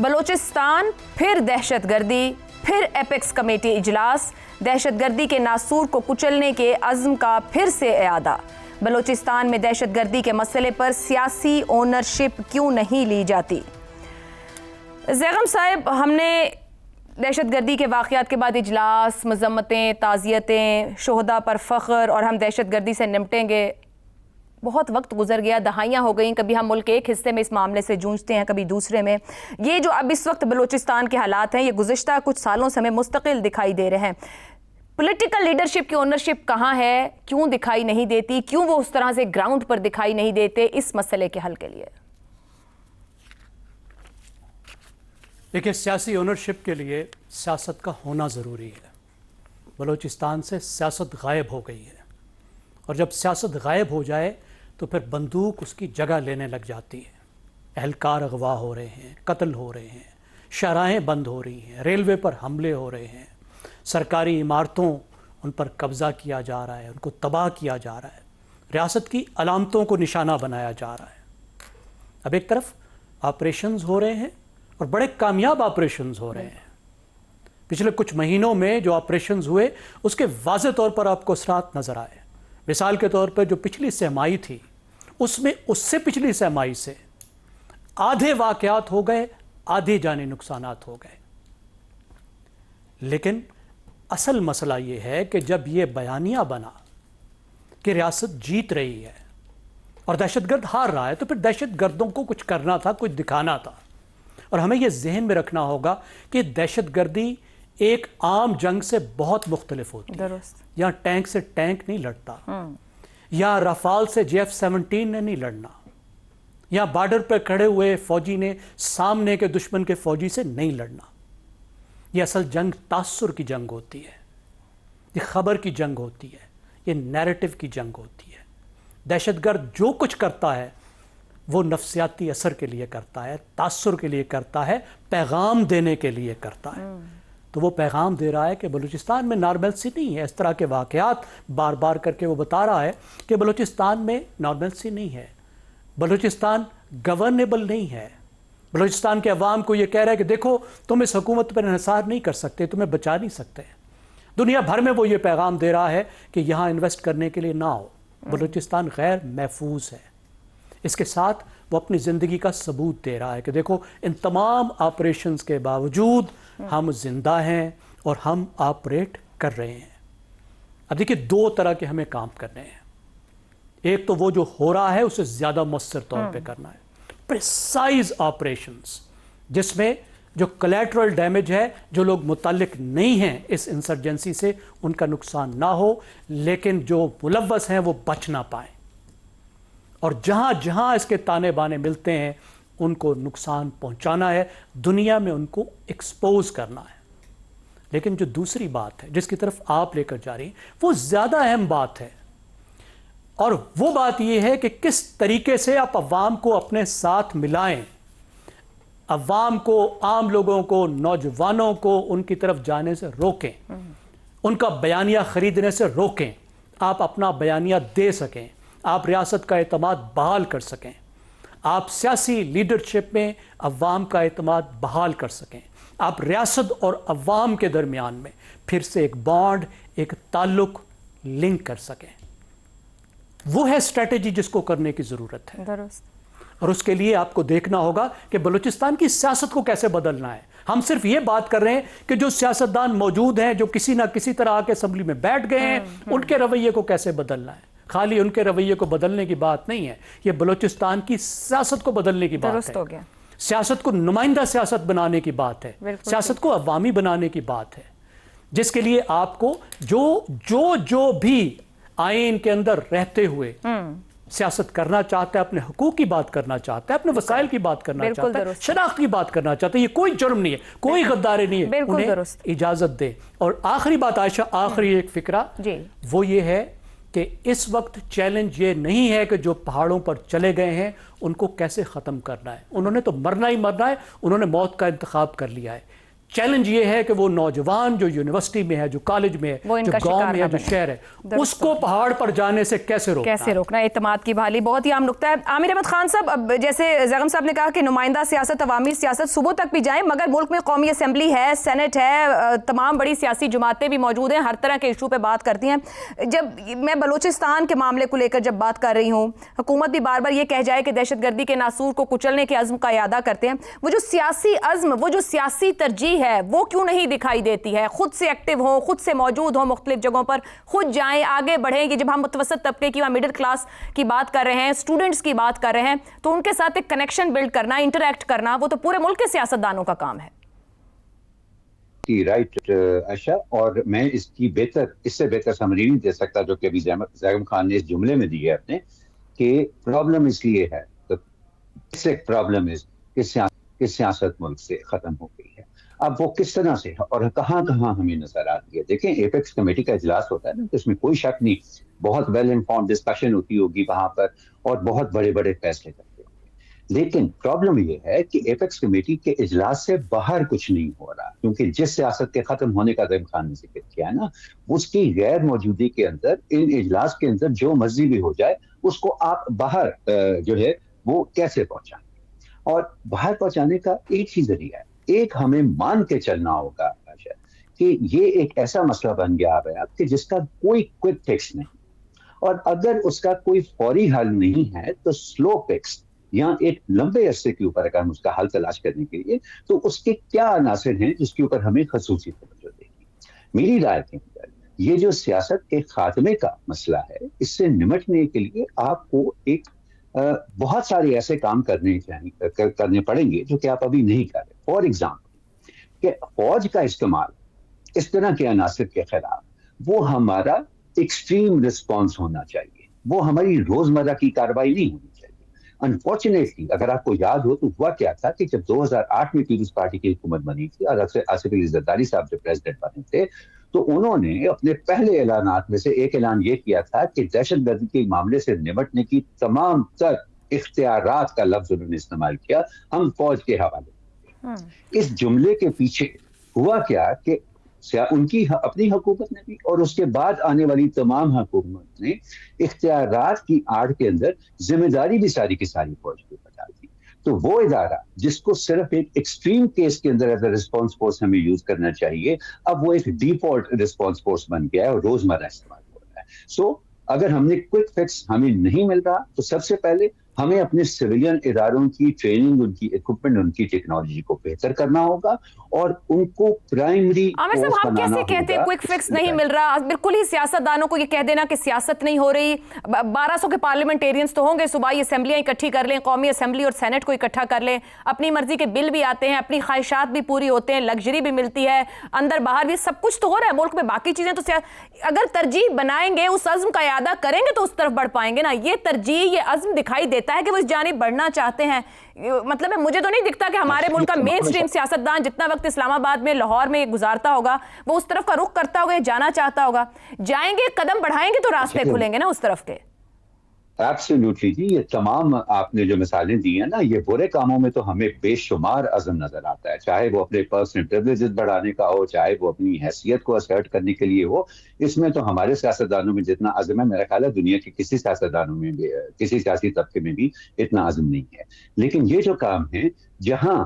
بلوچستان پھر دہشت گردی، پھر ایپیکس کمیٹی اجلاس، دہشت گردی کے ناسور کو کچلنے کے عزم کا پھر سے اعادہ۔ بلوچستان میں دہشت گردی کے مسئلے پر سیاسی اونرشپ کیوں نہیں لی جاتی؟ زیغم صاحب، ہم نے دہشت گردی کے واقعات کے بعد اجلاس، مذمتیں، تعزیتیں، شہداء پر فخر اور ہم دہشت گردی سے نمٹیں گے، بہت وقت گزر گیا، دہائیاں ہو گئیں، کبھی ہم ملک کے ایک حصے میں اس معاملے سے جونجتے ہیں، کبھی دوسرے میں۔ یہ جو اب اس وقت بلوچستان کے حالات ہیں، یہ گزشتہ کچھ سالوں سے ہمیں مستقل دکھائی دے رہے ہیں۔ پولیٹیکل لیڈرشپ کی اونرشپ کہاں ہے؟ کیوں دکھائی نہیں دیتی؟ کیوں وہ اس طرح سے گراؤنڈ پر دکھائی نہیں دیتے اس مسئلے کے حل کے لیے؟ دیکھیں، سیاسی اونرشپ کے لیے سیاست کا ہونا ضروری ہے۔ بلوچستان سے سیاست غائب ہو گئی ہے، اور جب سیاست غائب ہو جائے تو پھر بندوق اس کی جگہ لینے لگ جاتی ہے۔ اہلکار اغوا ہو رہے ہیں، قتل ہو رہے ہیں، شاہراہیں بند ہو رہی ہیں، ریلوے پر حملے ہو رہے ہیں، سرکاری عمارتوں ان پر قبضہ کیا جا رہا ہے، ان کو تباہ کیا جا رہا ہے، ریاست کی علامتوں کو نشانہ بنایا جا رہا ہے۔ اب ایک طرف آپریشنز ہو رہے ہیں، اور بڑے کامیاب آپریشنز ہو رہے ہیں۔ پچھلے کچھ مہینوں میں جو آپریشنز ہوئے اس کے واضح طور پر آپ کو اثرات نظر آئے۔ مثال کے طور پر جو پچھلی سہمائی تھی، اس میں اس سے پچھلی سہمائی سے آدھے واقعات ہو گئے، آدھے جانی نقصانات ہو گئے۔ لیکن اصل مسئلہ یہ ہے کہ جب یہ بیانیہ بنا کہ ریاست جیت رہی ہے اور دہشت گرد ہار رہا ہے، تو پھر دہشت گردوں کو کچھ کرنا تھا، کچھ دکھانا تھا۔ اور ہمیں یہ ذہن میں رکھنا ہوگا کہ دہشت گردی ایک عام جنگ سے بہت مختلف ہوتی ہے۔ یہاں ٹینک سے ٹینک نہیں لڑتا، یا رافال سے JF-17 نے نہیں لڑنا، یا بارڈر پر کھڑے ہوئے فوجی نے سامنے کے دشمن کے فوجی سے نہیں لڑنا۔ یہ اصل جنگ تاثر کی جنگ ہوتی ہے، یہ خبر کی جنگ ہوتی ہے، یہ نیریٹو کی جنگ ہوتی ہے۔ دہشت گرد جو کچھ کرتا ہے وہ نفسیاتی اثر کے لیے کرتا ہے، تاثر کے لیے کرتا ہے، پیغام دینے کے لیے کرتا ہے۔ تو وہ پیغام دے رہا ہے کہ بلوچستان میں نارملسی نہیں ہے۔ اس طرح کے واقعات بار بار کر کے وہ بتا رہا ہے کہ بلوچستان میں نارملسی نہیں ہے، بلوچستان گورنیبل نہیں ہے۔ بلوچستان کے عوام کو یہ کہہ رہا ہے کہ دیکھو، تم اس حکومت پر انحصار نہیں کر سکتے، تمہیں بچا نہیں سکتے۔ دنیا بھر میں وہ یہ پیغام دے رہا ہے کہ یہاں انویسٹ کرنے کے لیے نہ ہو، بلوچستان غیر محفوظ ہے۔ اس کے ساتھ وہ اپنی زندگی کا ثبوت دے رہا ہے کہ دیکھو، ان تمام آپریشنز کے باوجود ہم زندہ ہیں اور ہم آپریٹ کر رہے ہیں۔ اب دیکھیں، دو طرح کے ہمیں کام کرنے ہیں۔ ایک تو وہ جو ہو رہا ہے اسے زیادہ مؤثر طور پہ کرنا ہے، پریسائز آپریشنز، جس میں جو کولیٹرل ڈیمیج ہے، جو لوگ متعلق نہیں ہیں اس انسرجنسی سے، ان کا نقصان نہ ہو، لیکن جو ملوث ہیں وہ بچ نہ پائیں، اور جہاں جہاں اس کے تانے بانے ملتے ہیں ان کو نقصان پہنچانا ہے، دنیا میں ان کو ایکسپوز کرنا ہے۔ لیکن جو دوسری بات ہے جس کی طرف آپ لے کر جا رہی ہیں، وہ زیادہ اہم بات ہے، اور وہ بات یہ ہے کہ کس طریقے سے آپ عوام کو اپنے ساتھ ملائیں، عوام کو، عام لوگوں کو، نوجوانوں کو ان کی طرف جانے سے روکیں، ان کا بیانیہ خریدنے سے روکیں، آپ اپنا بیانیہ دے سکیں، آپ ریاست کا اعتماد بحال کر سکیں، آپ سیاسی لیڈرشپ میں عوام کا اعتماد بحال کر سکیں، آپ ریاست اور عوام کے درمیان میں پھر سے ایک بانڈ، ایک تعلق لنک کر سکیں۔ وہ ہے اسٹریٹجی جس کو کرنے کی ضرورت ہے۔ اور اس کے لیے آپ کو دیکھنا ہوگا کہ بلوچستان کی سیاست کو کیسے بدلنا ہے۔ ہم صرف یہ بات کر رہے ہیں کہ جو سیاستدان موجود ہیں، جو کسی نہ کسی طرح آ کے اسمبلی میں بیٹھ گئے ہیں، ان کے رویے کو کیسے بدلنا ہے۔ خالی ان کے رویے کو بدلنے کی بات نہیں ہے، یہ بلوچستان کی سیاست کو بدلنے کی بات ہے، سیاست کو نمائندہ سیاست بنانے کی بات ہے، سیاست کو عوامی بنانے کی بات ہے، جس کے لیے آپ کو جو بھی آئین کے اندر رہتے ہوئے سیاست کرنا چاہتا ہے، اپنے حقوق کی بات کرنا چاہتا ہے، اپنے وسائل کی بات کرنا چاہتا ہے، شناخت کی بات کرنا چاہتا ہے، یہ کوئی جرم نہیں ہے، کوئی غداری نہیں ہے، انہیں اجازت دے۔ اور آخری بات عائشہ، آخری ایک فکرہ، وہ یہ ہے کہ اس وقت چیلنج یہ نہیں ہے کہ جو پہاڑوں پر چلے گئے ہیں ان کو کیسے ختم کرنا ہے۔ انہوں نے تو مرنا ہی مرنا ہے، انہوں نے موت کا انتخاب کر لیا ہے۔ चैलेंज ये है कि वो नौजवान जो यूनिवर्सिटी में है, जो कॉलेज में है, वो जो इनका गांव शिकार में ना है, जो बने। शहर है, उसको पहाड़ पर जाने से कैसे रोकना एतमाद की बहाली बहुत ही अहम नुक्ता है। आमिर अहमद खान साहब, अब जैसे जैगम साहब ने कहा कि नुमाइंदा सियासत, अवामी सियासत सुबह तक भी जाए, मगर मुल्क में कौमी असम्बली है, सेनेट है, तमाम बड़ी सियासी जमातें भी मौजूद हैं, हर तरह के इशू पे बात करती हैं। जब मैं बलूचिस्तान के मामले को लेकर जब बात कर रही हूँ, हुकूमत भी बार बार ये कह जाए कि दहशतगर्दी के नासूर को कुचलने के अज़्म का इरादा करते हैं, वो जो सियासी अज़्म, वो जो सियासी तरजीह है, वो क्यों नहीं दिखाई देती है? खुद से एक्टिव हो, खुद से मौजूद हो मुख्तलिफ जगहों पर, खुद जाएं, आगे बढ़ें। कि जब हम मुतवसत तबके की, मिडिल क्लास की बात कर रहे हैं, स्टूडेंट्स की बात कर रहे हैं, तो उनके साथ एक कनेक्शन बिल्ड करना, इंटरैक्ट करना, वो तो पूरे मुल्क के सियासतदानों का काम है। राइट आशा, और मैं इससे बेहतर समरी नहीं दे सकता जो कि अभी जैगम खान ने इस जुमले में दी है अपने, कि प्रॉब्लम इसलिए है, प्रॉब्लम इज कि सियासत मुल्क से खत्म हो गई है। अब वो किस तरह से और कहाँ कहाँ हमें नजर आती है। देखें, एपेक्स कमेटी का इजलास होता है ना, तो इसमें कोई शक नहीं, बहुत वेल इन्फॉर्म्ड डिस्कशन होती होगी वहां पर, और बहुत बड़े बड़े फैसले करते होंगे। लेकिन प्रॉब्लम ये है कि एपेक्स कमेटी के इजलास से बाहर कुछ नहीं हो रहा, क्योंकि जिस सियासत के खत्म होने का ज़ैगम खान ने जिक्र किया ना, उसकी गैर मौजूदी के अंदर, इन इजलास के अंदर जो मर्जी भी हो जाए, उसको आप बाहर जो है वो कैसे पहुंचाएं। और बाहर पहुंचाने का एक ही जरिया है, एक हमें मान के चलना होगा कि ये एक ऐसा मसला बन गया है कि जिसका कोई क्विक फिक्स नहीं, और अगर उसका कोई फौरी हल नहीं है तो स्लो फिक्स या एक लंबे अरसे के ऊपर अगर हम उसका हल तलाश करने के लिए, तो उसके क्या अनासर हैं जिसके ऊपर हमें खसूसी तवज्जो देगी। मेरी राय के अंदर ये जो सियासत के खात्मे का मसला है, इससे निपटने के लिए आपको एक बहुत सारे ऐसे काम करने पड़ेंगे जो कि आप अभी नहीं कर रहे। फॉर एग्जाम्पल, कि फौज का इस्तेमाल इस तरह के अनासर के खिलाफ वो हमारा एक्सट्रीम रिस्पॉन्स होना चाहिए, वो हमारी रोजमर्रा की कार्रवाई नहीं होनी चाहिए। अनफॉर्चुनेटली, अगर आपको याद हो तो हुआ क्या था कि जब 2008 में पीपल्स पार्टी की हुकूमत बनी थी और आसिफ अली जरदारी साहब जब प्रेसिडेंट बने थे, तो उन्होंने अपने पहले ऐलानात में से एक ऐलान ये किया था कि दहशतगर्दी के मामले से निपटने की तमाम तर इख्तियारात का लफ्ज उन्होंने इस्तेमाल किया, हम फौज के हवाले। इस जुमले के पीछे हुआ क्या कि उनकी अपनी हुकूमत ने भी और उसके बाद आने वाली तमाम हुकूमत ने इख्तियारात की आड़ के अंदर जिम्मेदारी भी सारी की सारी फौज के ऊपर डाल दी। तो वो इदारा जिसको सिर्फ एक एक्सट्रीम केस के अंदर एज अ रिस्पॉन्स फोर्स हमें यूज करना चाहिए, अब वो एक डिफॉल्ट रिस्पॉन्स फोर्स बन गया है और रोजमर्रा इस्तेमाल हो रहा है। सो अगर हमने क्विक फिक्स हमें नहीं मिल रहा, तो सबसे पहले हमें अपने सिविलियन इदारों की ट्रेनिंग, उनकी इक्विपमेंट, उनकी टेक्नोलॉजी को बेहतर करना होगा और उनको प्राइमरी आमिर साहब, आप कैसे कहते हैं क्विक फिक्स नहीं मिल रहा? बिल्कुल ही सियासतदानों को ये कह देना कि सियासत नहीं हो रही। 1200 के पार्लियामेंटेरियंस तो होंगे, सूबाई असेंबलियां इकट्ठी कर लें, कौमी असेंबली और सेनेट को इकट्ठा कर लें, अपनी मर्जी के बिल भी आते हैं, अपनी ख्वाहिशात भी पूरी होते हैं, लग्जरी भी मिलती है, अंदर बाहर भी सब कुछ तो हो रहा है मुल्क में। बाकी चीजें तो अगर तरजीह बनाएंगे, उस अज़्म का इरादा करेंगे तो उस तरफ बढ़ पाएंगे ना। ये तरजीह, ये अज़्म दिखाई देता है कि वो इस जानिब बढ़ना चाहते हैं। मतलब मुझे तो नहीं दिखता कि हमारे मुल्क का मेन स्ट्रीम सियासतदान जितना वक्त इस्लामाबाद में, लाहौर में गुजारता होगा, वो उस तरफ का रुख करता होगा, जाना चाहता होगा। जाएंगे, कदम बढ़ाएंगे तो रास्ते खुलेंगे ना उस तरफ के। एब्सोल्युटली जी, ये तमाम आपने जो मिसालें दी हैं ना, ये बुरे कामों में तो हमें बेशुमार अज़म नजर आता है, चाहे वो अपने पर्सनल प्रिविलेजेस बढ़ाने का हो, चाहे वो अपनी हैसियत को असर्ट करने के लिए हो। इसमें तो हमारे सियासतदानों में जितना अज़म है, मेरा ख्याल है दुनिया के किसी सियासतदानों में भी, किसी सियासी तबके में भी इतना अज़म नहीं है। लेकिन ये जो काम है, जहां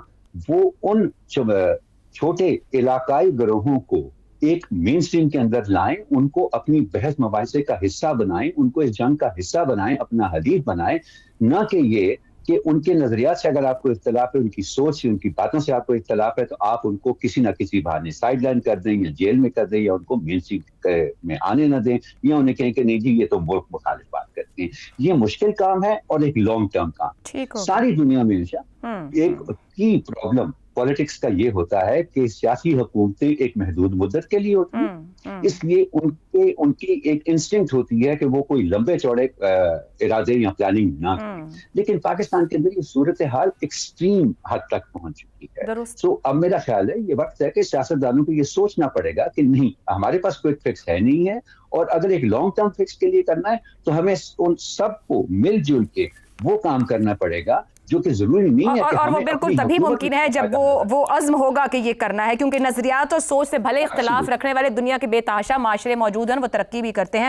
वो उन छोटे इलाकाई गिरोहों को एक मेन स्ट्रीम के अंदर लाएं, उनको अपनी बहस मुबाहिसे का हिस्सा बनाएं, उनको इस जंग का हिस्सा बनाएं, अपना हलीफ बनाएं, ना कि ये कि उनके नजरियात से अगर आपको इख्तलाफ है, उनकी सोच से, उनकी बातों से आपको इख्तलाफ है, तो आप उनको किसी ना किसी बहाने साइड लाइन कर दें या जेल में कर दें या उनको मेन स्ट्रीम में आने ना दें, या उन्हें कहें कि नहीं जी ये तो मुल्क मुखालिफ बात करते हैं। ये मुश्किल काम है और एक लॉन्ग टर्म काम। सारी दुनिया में एक की प्रॉब्लम पॉलिटिक्स का ये होता है कि सियासी हुकूमतें एक महदूद मुद्दत के लिए होती हैं, इसलिए उनकी एक इंस्टिंक्ट होती है कि वो कोई लंबे चौड़े इरादे या प्लानिंग ना करें। लेकिन पाकिस्तान के अंदर ये सूरत हाल एक्सट्रीम हद तक पहुंच चुकी है। सो अब मेरा ख्याल है ये वक्त है कि सियासतदानों को ये सोचना पड़ेगा कि नहीं, हमारे पास कोई फिक्स है नहीं है, और अगर एक लॉन्ग टर्म फिक्स के लिए करना है तो हमें उन सबको मिलजुल के वो काम करना पड़ेगा جو کہ ضروری نہیں ہے کہ اور وہ ہمیں بالکل اپنی تبھی حکومت ممکن ہے میں جب وہ عزم ہوگا کہ یہ کرنا ہے، کیونکہ نظریات اور سوچ سے بھلے اختلاف Absolutely. رکھنے والے دنیا کے بے تحاشا معاشرے موجود ہیں، وہ ترقی بھی کرتے ہیں.